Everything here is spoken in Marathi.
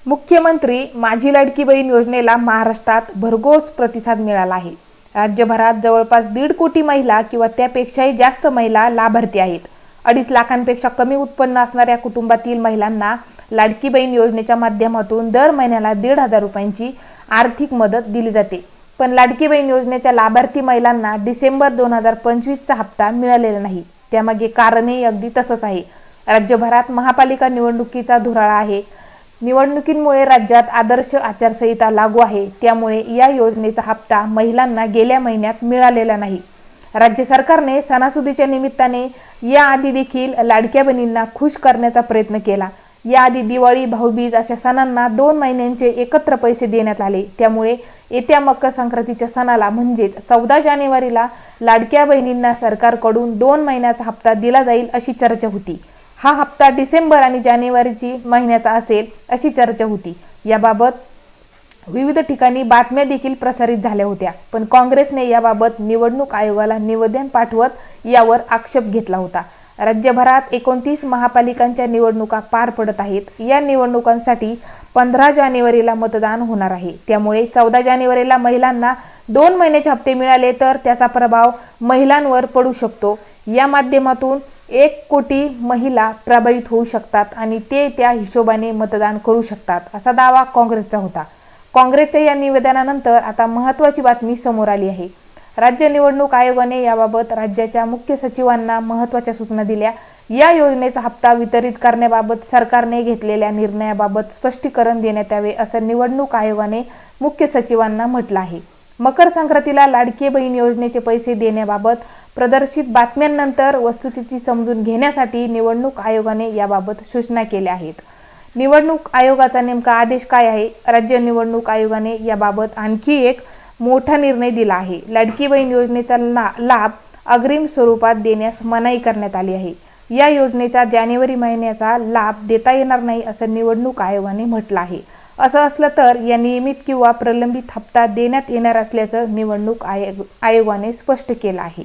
मुख्यमंत्री माझी लाडकी बहीण योजनेला महाराष्ट्रात भरघोस प्रतिसाद मिळाला आहे। राज्यभरात जवळपास 1.5 कोटी महिला किंवा त्यापेक्षाही जास्त महिला लाभार्थी आहेत। 2.5 लाखांपेक्षा कमी उत्पन्न असणाऱ्या कुटुंबातील महिलांना लाडकी बहीण योजनेच्या माध्यमातून दर महिन्याला 1,500 रुपयांची आर्थिक मदत दिली जाते। पण लाडकी बहीण योजनेच्या लाभार्थी महिलांना डिसेंबर 2025चा हप्ता मिळालेला नाही। त्यामागे कारणही अगदी तसंच आहे। राज्यभरात महापालिका निवडणुकीचा धुराळा आहे। निवडणुकीमुळे राज्यात आदर्श आचारसंहिता लागू आहे, त्यामुळे या योजनेचा हप्ता महिलांना गेल्या महिन्यात मिळालेला नाही। राज्य सरकारने सणासुदीच्या निमित्ताने याआधी देखील लाडक्या बहिणींना खुश करण्याचा प्रयत्न केला। याआधी दिवाळी, भाऊबीज अशा सणांना 2 महिन्यांचे एकत्र पैसे देण्यात आले। त्यामुळे येत्या मकर संक्रांतीच्या सणाला म्हणजेच 14 जानेवारीला लाडक्या बहिणींना सरकारकडून 2 महिन्याचा हप्ता दिला जाईल अशी चर्चा होती। हा हप्ता डिसेंबर आणि जानेवारीची महिन्याचा असेल अशी चर्चा होती। याबाबत विविध ठिकाणी बातम्या देखील प्रसारित झाल्या होत्या, पण काँग्रेसने याबाबत निवडणूक आयोगाला निवेदन पाठवत यावर आक्षेप घेतला होता। राज्यभरात 29 महापालिकांच्या निवडणुका पार पडत आहेत। या निवडणुकांसाठी 15 जानेवारीला मतदान होणार आहे। त्यामुळे 14 जानेवारीला महिलांना 2 महिन्याचे हप्ते मिळाले तर त्याचा प्रभाव महिलांवर पडू शकतो। या माध्यमातून 1 कोटी महिला प्रभावित होऊ शकतात आणि ते त्या हिशोबाने मतदान करू शकतात, असा दावा काँग्रेसचा होता। काँग्रेसच्या या निवेदनानंतर आता महत्त्वाची बातमी समोर आली आहे। राज्य निवडणूक आयोगाने याबाबत राज्याच्या मुख्य सचिवांना महत्त्वाच्या सूचना दिल्या। या योजनेचा हप्ता वितरित करण्याबाबत सरकारने घेतलेल्या निर्णयाबाबत स्पष्टीकरण देण्यात यावे, असं निवडणूक आयोगाने मुख्य सचिवांना म्हटलं आहे। मकर संक्रांतीला लाडकी बहीण योजनेचे पैसे देण्याबाबत प्रदर्शित बातम्यांनंतर वस्तुस्थिती समजून घेण्यासाठी निवडणूक आयोगाने याबाबत सूचना केल्या आहेत। निवडणूक आयोगाचा नेमका आदेश काय आहे? राज्य निवडणूक आयोगाने याबाबत आणखी एक मोठा निर्णय दिला आहे। लाडकी बहीण योजनेचा लाभ अग्रिम स्वरूपात देण्यास मनाई करण्यात आली आहे। या योजनेचा जानेवारी महिन्याचा लाभ देता येणार नाही, असं निवडणूक आयोगाने म्हटलं आहे। असं असलं तर या नियमित किंवा प्रलंबित हप्ता देण्यात येणार असल्याचं निवडणूक आयोगाने स्पष्ट केलं आहे।